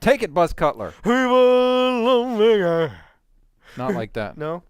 Take it, Buzz Cutler. Not Not like that. No?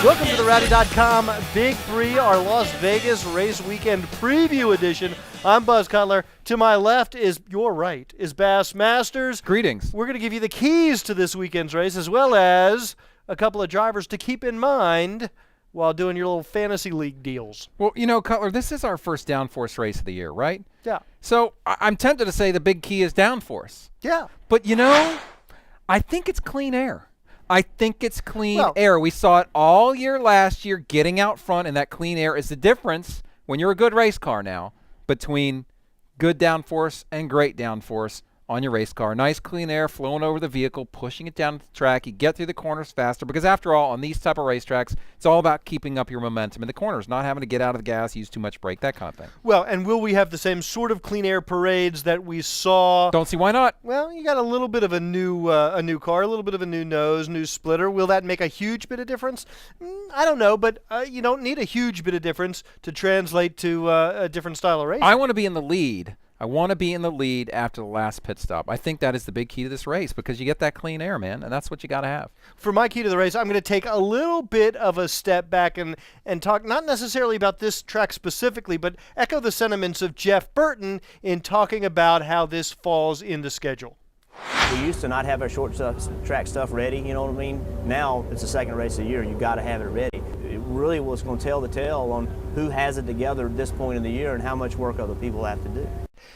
Welcome to the Rowdy.com Big 3, our Las Vegas Race Weekend Preview Edition. I'm Buzz Cutler. To my left is, your right, is Bass Masters. Greetings. We're going to give you the keys to this weekend's race, as well as a couple of drivers to keep in mind while doing your little fantasy league deals. Well, Cutler, this is our first downforce race of the year, right? Yeah. So I'm tempted to say the big key is downforce. Yeah. But, I think it's clean air. I think it's clean air. We saw it all year last year getting out front, and that clean air is the difference when you're a good race car now between good downforce and great downforce on your race car. Nice clean air flowing over the vehicle, pushing it down the track. You get through the corners faster because, after all, on these type of racetracks, it's all about keeping up your momentum in the corners, not having to get out of the gas, use too much brake, that kind of thing. Well, and will we have the same sort of clean air parades that we saw? Don't see why not. Well, you got a little bit of a new car, a little bit of a new nose, new splitter. Will that make a huge bit of difference? I don't know, but you don't need a huge bit of difference to translate to a different style of racing. I want to be in the lead. I want to be in the lead after the last pit stop. I think that is the big key to this race because you get that clean air, man, and that's what you got to have. For my key to the race, I'm going to take a little bit of a step back and talk not necessarily about this track specifically, but echo the sentiments of Jeff Burton in talking about how this falls in the schedule. We used to not have our short track stuff ready, you know what I mean? Now it's the second race of the year, you got to have it ready. It really was going to tell the tale on who has it together at this point in the year and how much work other people have to do.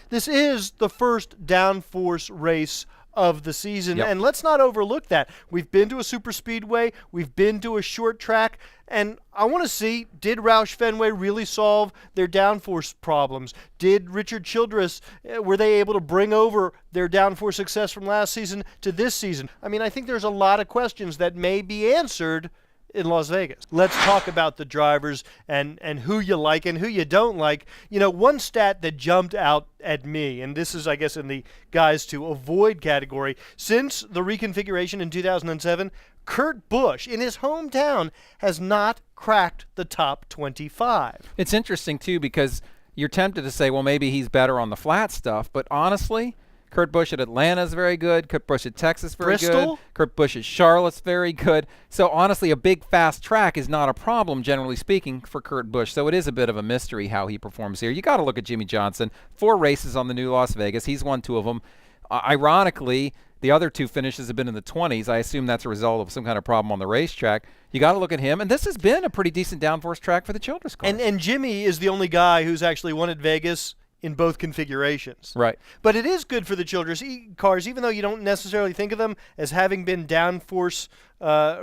This is the first downforce race of the season, Yep. and let's not overlook that. We've been to a super speedway, we've been to a short track, and I want to see, did Roush Fenway really solve their downforce problems? Did Richard Childress, were they able to bring over their downforce success from last season to this season? I mean, I think there's a lot of questions that may be answered in Las Vegas. Let's talk about the drivers and who you like and who you don't like. One stat that jumped out at me, and this is, I guess, in the guys to avoid category, since the reconfiguration in 2007, Kurt Busch, in his hometown, has not cracked the top 25. It's interesting, too, because you're tempted to say, well, maybe he's better on the flat stuff, but honestly, Kurt Busch at Atlanta is very good. Kurt Busch at Texas very Bristol? good. Kurt Busch at Charlotte's very good. So honestly, a big fast track is not a problem, generally speaking, for Kurt Busch. So it is a bit of a mystery how he performs here. You got to look at Jimmy Johnson. 4 races on the new Las Vegas. He's won 2 of them. Ironically, the other 2 finishes have been in the 20s. I assume that's a result of some kind of problem on the racetrack. You got to look at him. And this has been a pretty decent downforce track for the Childress cars. And Jimmy is the only guy who's actually won at Vegas in both configurations. Right. But it is good for the Childress cars, even though you don't necessarily think of them as having been downforce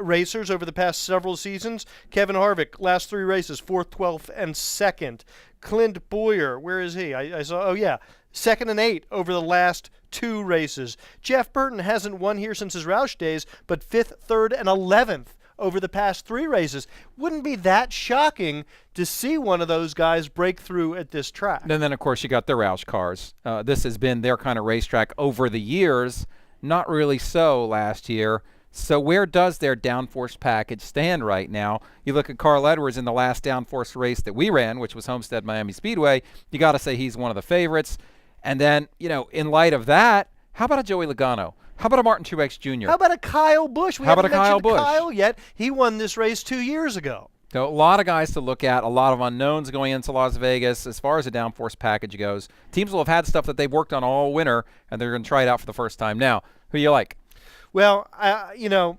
racers over the past several seasons. Kevin Harvick, last 3 races, 4th, 12th, and 2nd. Clint Boyer, where is he? I saw, 2nd and 8th over the last 2 races. Jeff Burton hasn't won here since his Roush days, but 5th, 3rd, and 11th over the past 3 races. Wouldn't be that shocking to see one of those guys break through at this track. And then, of course, you got the Roush cars. This has been their kind of racetrack over the years. Not really so last year. So where does their downforce package stand right now? You look at Carl Edwards in the last downforce race that we ran, which was Homestead Miami Speedway. You got to say he's one of the favorites. And then, in light of that, how about a Joey Logano? How about a Martin Truex Jr.? How about a Kyle Busch? We How about haven't a Kyle mentioned Busch? Kyle yet. He won this race 2 years ago. So a lot of guys to look at, a lot of unknowns going into Las Vegas as far as the downforce package goes. Teams will have had stuff that they've worked on all winter, and they're going to try it out for the first time now. Who you like? Well,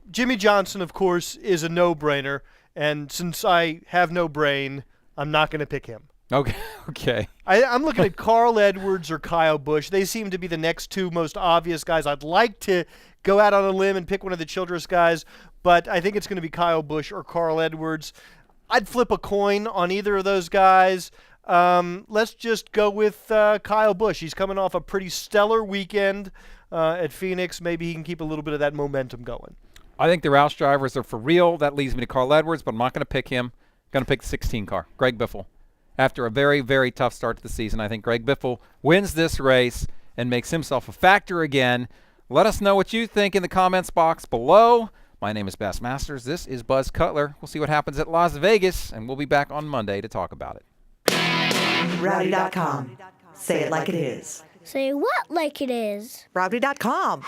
Jimmy Johnson, of course, is a no-brainer, and since I have no brain, I'm not going to pick him. Okay. I'm looking at Carl Edwards or Kyle Busch. They seem to be the next 2 most obvious guys. I'd like to go out on a limb and pick one of the Childress guys, but I think it's going to be Kyle Busch or Carl Edwards. I'd flip a coin on either of those guys. Let's just go with Kyle Busch. He's coming off a pretty stellar weekend at Phoenix. Maybe he can keep a little bit of that momentum going. I think the Roush drivers are for real. That leads me to Carl Edwards, but I'm not going to pick him. I'm going to pick the 16 car, Greg Biffle. After a very, very tough start to the season, I think Greg Biffle wins this race and makes himself a factor again. Let us know what you think in the comments box below. My name is Bass Masters. This is Buzz Cutler. We'll see what happens at Las Vegas, and we'll be back on Monday to talk about it. Rowdy.com. Say it like it is. Say what like it is? Rowdy.com.